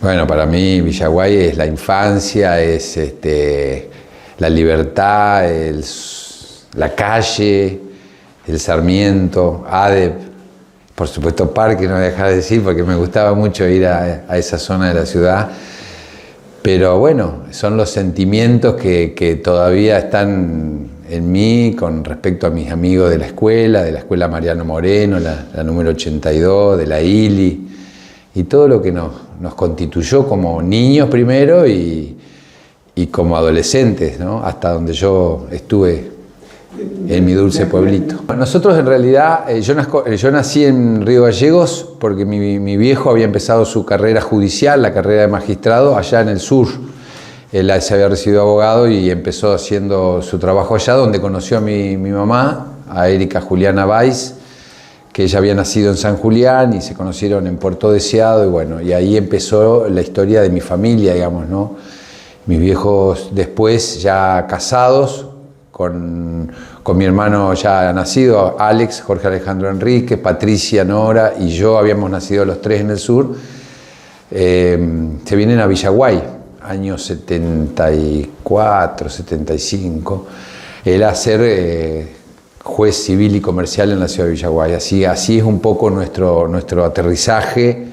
Bueno, para mí Villaguay es la infancia, es la libertad, la calle, el Sarmiento, ADEP, por supuesto Parque, no voy a dejar de decir porque me gustaba mucho ir a esa zona de la ciudad. Pero bueno, son los sentimientos que todavía están en mí con respecto a mis amigos de la escuela Mariano Moreno, la número 82, de la ILI, y todo lo que nos constituyó como niños primero y como adolescentes, ¿no? Hasta donde yo estuve en mi dulce pueblito. Nosotros en realidad, yo nací en Río Gallegos porque mi viejo había empezado su carrera judicial, la carrera de magistrado, allá en el sur. Él se había recibido abogado y empezó haciendo su trabajo allá, donde conoció a mi mamá, a Erika Juliana Weiss, que ella había nacido en San Julián y se conocieron en Puerto Deseado, y bueno, y ahí empezó la historia de mi familia, digamos, ¿no? Mis viejos después ya casados, con mi hermano ya nacido, Alex, Jorge Alejandro Enrique, Patricia, Nora y yo, habíamos nacido los tres en el sur, se vienen a Villaguay, años 74, 75, él a ser juez civil y comercial en la ciudad de Villaguay. Así es un poco nuestro aterrizaje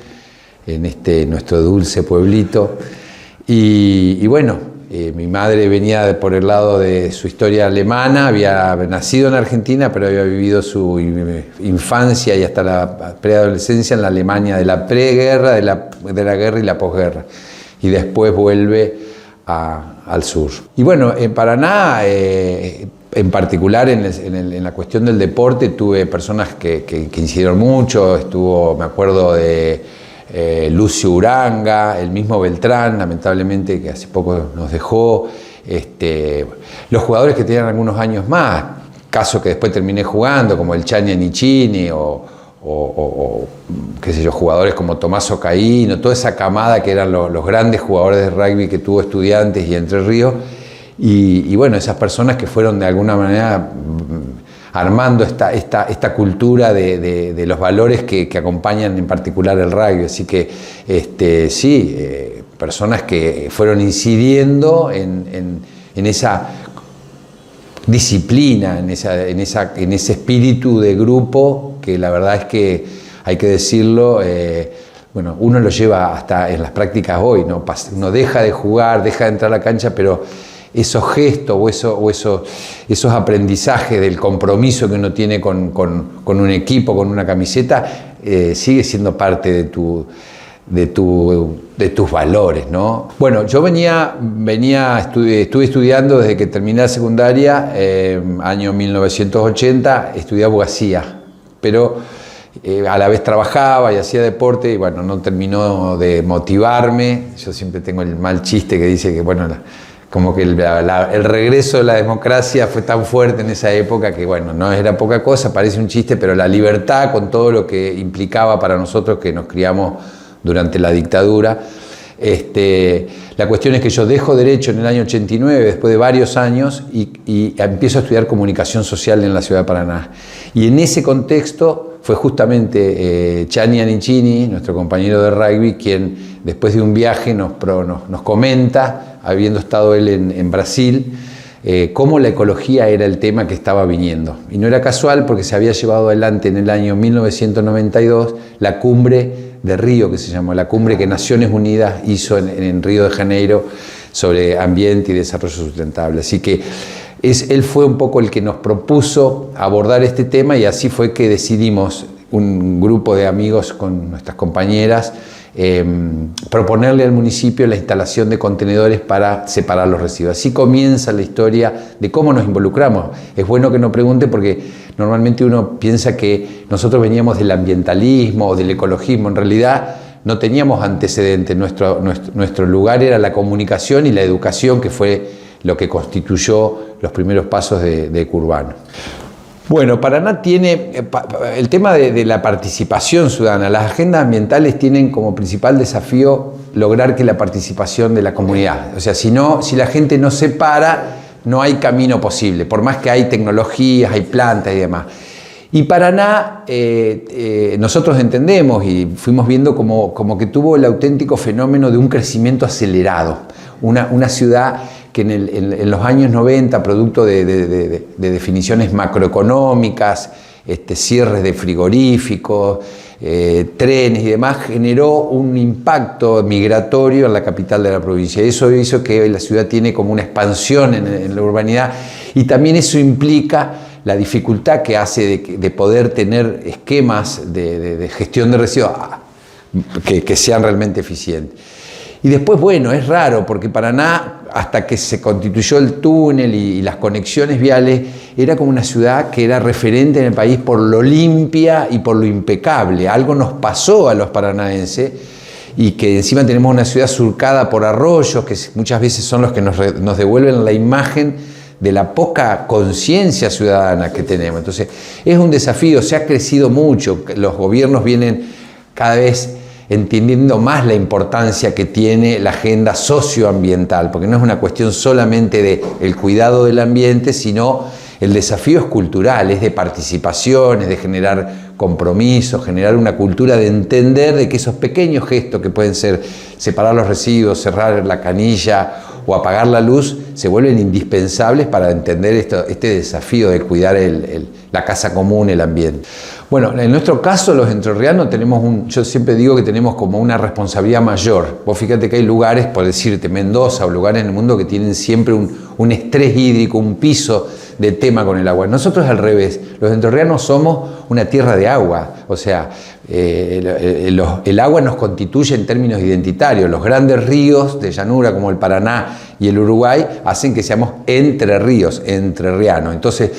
en nuestro dulce pueblito. Y bueno, mi madre venía por el lado de su historia alemana, había nacido en Argentina, pero había vivido su infancia y hasta la preadolescencia en la Alemania de la preguerra, de la guerra y la posguerra. Y después vuelve al sur. Y bueno, en Paraná, en particular en la cuestión del deporte, tuve personas que incidieron mucho. Me acuerdo de Lucio Uranga, el mismo Beltrán, lamentablemente, que hace poco nos dejó. Los jugadores que tenían algunos años más, caso que después terminé jugando, como el Chani Anichini o qué sé yo, jugadores como Tommaso Caíno, toda esa camada que eran los grandes jugadores de rugby que tuvo Estudiantes y Entre Ríos. Y bueno, esas personas que fueron de alguna manera armando esta cultura de los valores que acompañan en particular el rugby. Así que personas que fueron incidiendo en esa disciplina, en ese espíritu de grupo, que la verdad es que hay que decirlo, bueno, uno lo lleva hasta en las prácticas hoy, ¿no? Uno deja de jugar, deja de entrar a la cancha, pero esos gestos o esos aprendizajes del compromiso que uno tiene con un equipo, con una camiseta, sigue siendo parte de tus valores, ¿no? Bueno, yo estuve estudiando desde que terminé la secundaria, año 1980, estudié abogacía, pero a la vez trabajaba y hacía deporte y bueno, no terminó de motivarme. Yo siempre tengo el mal chiste que dice que bueno, como que el regreso de la democracia fue tan fuerte en esa época que bueno, no era poca cosa, parece un chiste, pero la libertad con todo lo que implicaba para nosotros que nos criamos durante la dictadura. La cuestión es que yo dejo Derecho en el año 89, después de varios años, y empiezo a estudiar Comunicación Social en la ciudad de Paraná. Y en ese contexto fue justamente Chani Anichini, nuestro compañero de rugby, quien después de un viaje nos comenta, habiendo estado él en Brasil, cómo la ecología era el tema que estaba viniendo. Y no era casual porque se había llevado adelante en el año 1992 la cumbre de Río, que se llamó, la cumbre que Naciones Unidas hizo en Río de Janeiro sobre ambiente y desarrollo sustentable. Así que él fue un poco el que nos propuso abordar este tema y así fue que decidimos, un grupo de amigos con nuestras compañeras, proponerle al municipio la instalación de contenedores para separar los residuos. Así comienza la historia de cómo nos involucramos. Es bueno que nos pregunte porque normalmente uno piensa que nosotros veníamos del ambientalismo o del ecologismo. En realidad no teníamos antecedentes. Nuestro lugar era la comunicación y la educación, que fue lo que constituyó los primeros pasos de Ecurbano. Bueno, Paraná tiene el tema de la participación ciudadana. Las agendas ambientales tienen como principal desafío lograr que la participación de la comunidad. O sea, si la gente no se para, no hay camino posible, por más que hay tecnologías, hay plantas y demás. Y Paraná, nosotros entendemos y fuimos viendo como que tuvo el auténtico fenómeno de un crecimiento acelerado. Una ciudad que en los años 90, producto de definiciones macroeconómicas, cierres de frigoríficos, trenes y demás, generó un impacto migratorio en la capital de la provincia. Eso hizo que la ciudad tiene como una expansión en la urbanidad, y también eso implica la dificultad que hace de poder tener esquemas de gestión de residuos que sean realmente eficientes. Y después, bueno, es raro porque Paraná, hasta que se constituyó el túnel y las conexiones viales, era como una ciudad que era referente en el país por lo limpia y por lo impecable. Algo nos pasó a los paranaenses, y que encima tenemos una ciudad surcada por arroyos que muchas veces son los que nos devuelven la imagen de la poca conciencia ciudadana que tenemos. Entonces, es un desafío, se ha crecido mucho, los gobiernos vienen cada vez entendiendo más la importancia que tiene la agenda socioambiental, porque no es una cuestión solamente del cuidado del ambiente, sino el desafío es cultural, es de participación, es de generar compromiso, generar una cultura de entender de que esos pequeños gestos que pueden ser separar los residuos, cerrar la canilla o apagar la luz, se vuelven indispensables para entender este desafío de cuidar la casa común, el ambiente. Bueno, en nuestro caso, los entrerrianos yo siempre digo que tenemos como una responsabilidad mayor. Vos fíjate que hay lugares, por decirte, Mendoza o lugares en el mundo que tienen siempre un estrés hídrico, un piso de tema con el agua. Nosotros al revés, los entrerrianos somos una tierra de agua, o sea, el agua nos constituye en términos identitarios. Los grandes ríos de llanura como el Paraná y el Uruguay hacen que seamos entre ríos, entrerrianos. Entonces,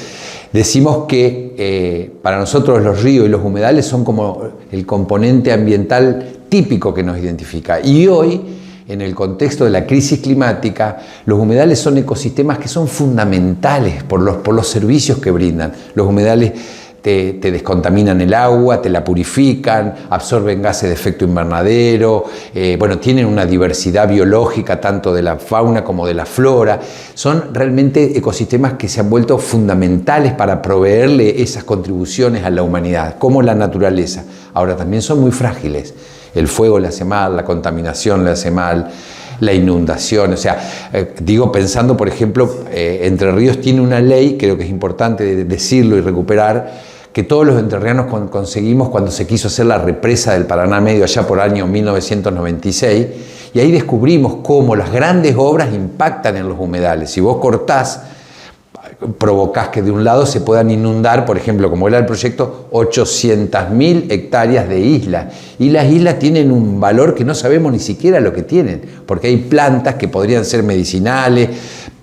decimos que para nosotros los ríos y los humedales son como el componente ambiental típico que nos identifica. Y hoy, en el contexto de la crisis climática, los humedales son ecosistemas que son fundamentales por los servicios que brindan. Los humedales te descontaminan el agua, te la purifican, absorben gases de efecto invernadero, tienen una diversidad biológica tanto de la fauna como de la flora. Son realmente ecosistemas que se han vuelto fundamentales para proveerle esas contribuciones a la humanidad, como la naturaleza. Ahora también son muy frágiles. El fuego le hace mal, la contaminación le hace mal, la inundación. O sea, pensando, por ejemplo, Entre Ríos tiene una ley, creo que es importante decirlo y recuperar, que todos los entrerrianos conseguimos cuando se quiso hacer la represa del Paraná Medio allá por año 1996, y ahí descubrimos cómo las grandes obras impactan en los humedales. Si vos cortás, provocás que de un lado se puedan inundar, por ejemplo, como era el proyecto, 800.000 hectáreas de islas. Y las islas tienen un valor que no sabemos ni siquiera lo que tienen, porque hay plantas que podrían ser medicinales,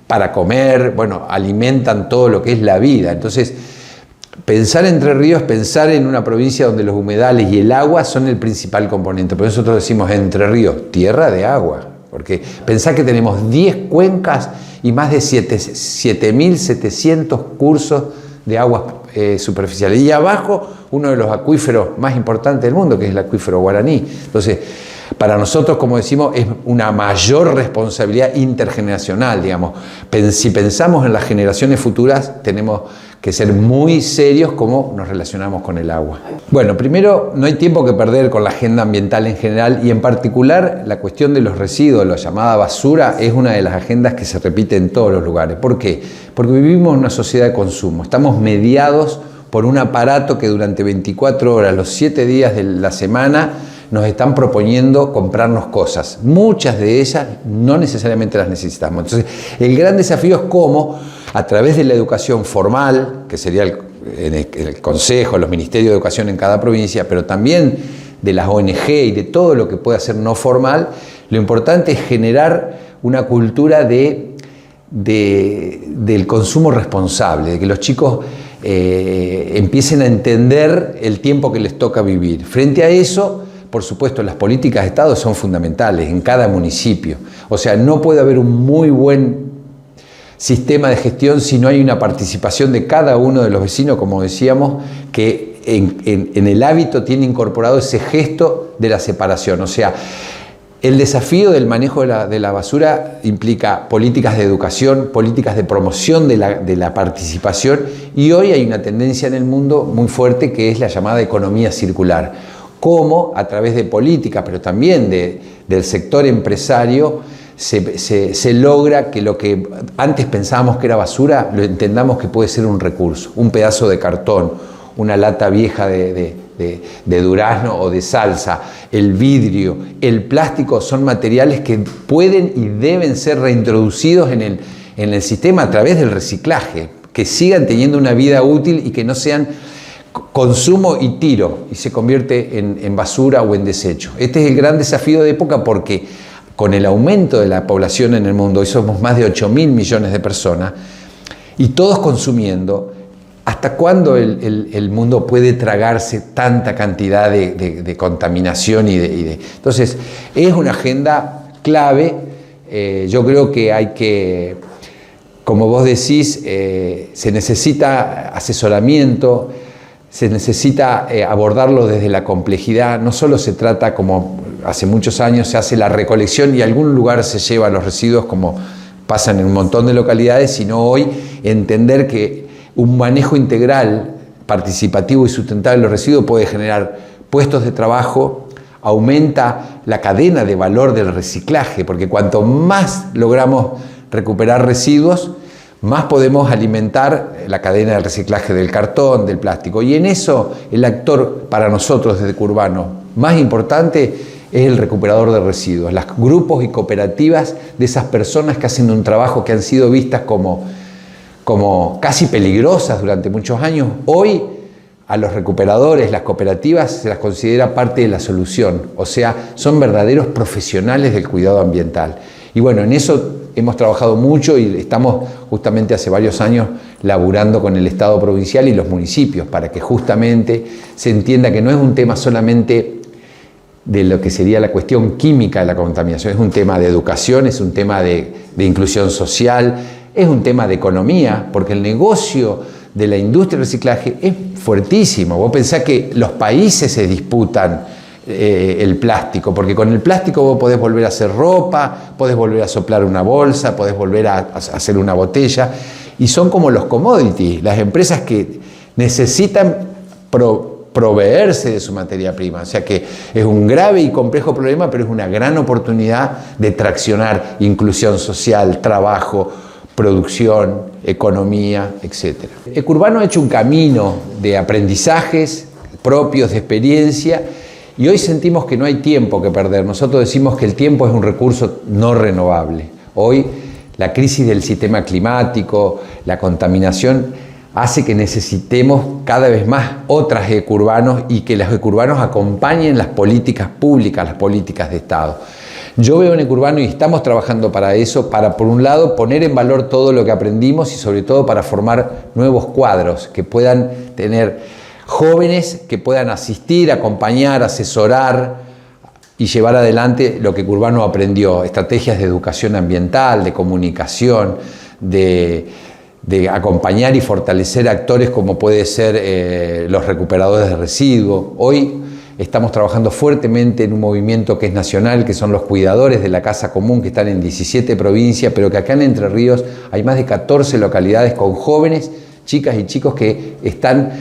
para comer, alimentan todo lo que es la vida. Entonces, pensar Entre Ríos, pensar en una provincia donde los humedales y el agua son el principal componente. Por eso nosotros decimos Entre Ríos, tierra de agua. Porque pensá que tenemos 10 cuencas y más de 7.700 cursos de aguas superficiales. Y abajo, uno de los acuíferos más importantes del mundo, que es el acuífero Guaraní. Entonces, para nosotros, como decimos, es una mayor responsabilidad intergeneracional, digamos. Si pensamos en las generaciones futuras, tenemos que ser muy serios cómo nos relacionamos con el agua. Bueno, primero, no hay tiempo que perder con la agenda ambiental en general, y en particular la cuestión de los residuos, la llamada basura, es una de las agendas que se repite en todos los lugares. ¿Por qué? Porque vivimos en una sociedad de consumo, estamos mediados por un aparato que durante 24 horas, los 7 días de la semana, nos están proponiendo comprarnos cosas. Muchas de ellas no necesariamente las necesitamos. Entonces, el gran desafío es cómo, a través de la educación formal, que sería el Consejo, los Ministerios de Educación en cada provincia, pero también de las ONG y de todo lo que pueda ser no formal, lo importante es generar una cultura del consumo responsable, de que los chicos empiecen a entender el tiempo que les toca vivir. Frente a eso, por supuesto, las políticas de Estado son fundamentales en cada municipio. O sea, no puede haber un muy buen sistema de gestión si no hay una participación de cada uno de los vecinos, como decíamos, que en el hábito tiene incorporado ese gesto de la separación. O sea, El desafío del manejo de la basura implica políticas de educación, políticas de promoción de la participación, y hoy hay una tendencia en el mundo muy fuerte que es la llamada economía circular. Cómo a través de políticas, pero también del sector empresario, se logra que lo que antes pensábamos que era basura, lo entendamos que puede ser un recurso, un pedazo de cartón, una lata vieja de durazno o de salsa, el vidrio, el plástico, son materiales que pueden y deben ser reintroducidos en el sistema a través del reciclaje, que sigan teniendo una vida útil y que no sean consumo y tiro y se convierte en basura o en desecho. Este es el gran desafío de época, porque con el aumento de la población en el mundo, hoy somos más de 8.000 millones de personas, y todos consumiendo, ¿hasta cuándo el mundo puede tragarse tanta cantidad de contaminación? Entonces, es una agenda clave. Yo creo que hay que, como vos decís, se necesita asesoramiento, se necesita abordarlo desde la complejidad. No solo se trata, como hace muchos años se hace la recolección y a algún lugar se llevan los residuos, como pasan en un montón de localidades, sino hoy entender que un manejo integral, participativo y sustentable de los residuos puede generar puestos de trabajo, aumenta la cadena de valor del reciclaje, porque cuanto más logramos recuperar residuos, más podemos alimentar la cadena del reciclaje del cartón, del plástico. Y en eso el actor para nosotros desde Ecurbano más importante es el recuperador de residuos, los grupos y cooperativas de esas personas que hacen un trabajo que han sido vistas como casi peligrosas durante muchos años. Hoy a los recuperadores, las cooperativas, se las considera parte de la solución, o sea, son verdaderos profesionales del cuidado ambiental. Y bueno, en eso hemos trabajado mucho y estamos justamente hace varios años laburando con el Estado provincial y los municipios para que justamente se entienda que no es un tema solamente de lo que sería la cuestión química de la contaminación, es un tema de educación, es un tema de inclusión social, es un tema de economía, porque el negocio de la industria del reciclaje es fuertísimo. Vos pensás que los países se disputan el plástico, porque con el plástico vos podés volver a hacer ropa, podés volver a soplar una bolsa, podés volver a hacer una botella, y son como los commodities, las empresas que necesitan proveerse de su materia prima. O sea que es un grave y complejo problema, pero es una gran oportunidad de traccionar inclusión social, trabajo, producción, economía, etc. Ecurbano ha hecho un camino de aprendizajes propios, de experiencia, y hoy sentimos que no hay tiempo que perder. Nosotros decimos que el tiempo es un recurso no renovable. Hoy la crisis del sistema climático, la contaminación, hace que necesitemos cada vez más otras ecurbanos y que los ecurbanos acompañen las políticas públicas, las políticas de Estado. Yo veo en Ecurbano, y estamos trabajando para eso, para por un lado poner en valor todo lo que aprendimos y sobre todo para formar nuevos cuadros que puedan tener jóvenes que puedan asistir, acompañar, asesorar y llevar adelante lo que Ecurbano aprendió, estrategias de educación ambiental, de comunicación, de acompañar y fortalecer actores como puede ser los recuperadores de residuos. Hoy estamos trabajando fuertemente en un movimiento que es nacional, que son los cuidadores de la casa común, que están en 17 provincias, pero que acá en Entre Ríos hay más de 14 localidades con jóvenes, chicas y chicos que están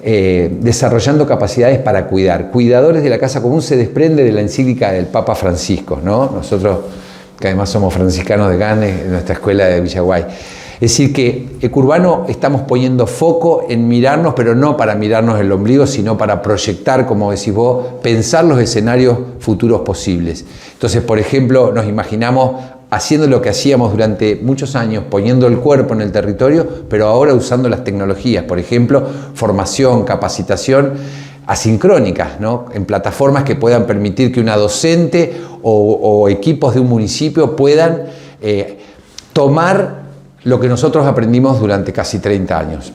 desarrollando capacidades para cuidar. Cuidadores de la casa común se desprende de la encíclica del Papa Francisco, ¿no? Nosotros, que además somos franciscanos de Cannes, en nuestra escuela de Villaguay. Es decir, que Ecurbano estamos poniendo foco en mirarnos, pero no para mirarnos el ombligo, sino para proyectar, como decís vos, pensar los escenarios futuros posibles. Entonces, por ejemplo, nos imaginamos haciendo lo que hacíamos durante muchos años, poniendo el cuerpo en el territorio, pero ahora usando las tecnologías, por ejemplo, formación, capacitación asincrónicas, ¿no? En plataformas que puedan permitir que una docente o equipos de un municipio puedan tomar lo que nosotros aprendimos durante casi 30 años.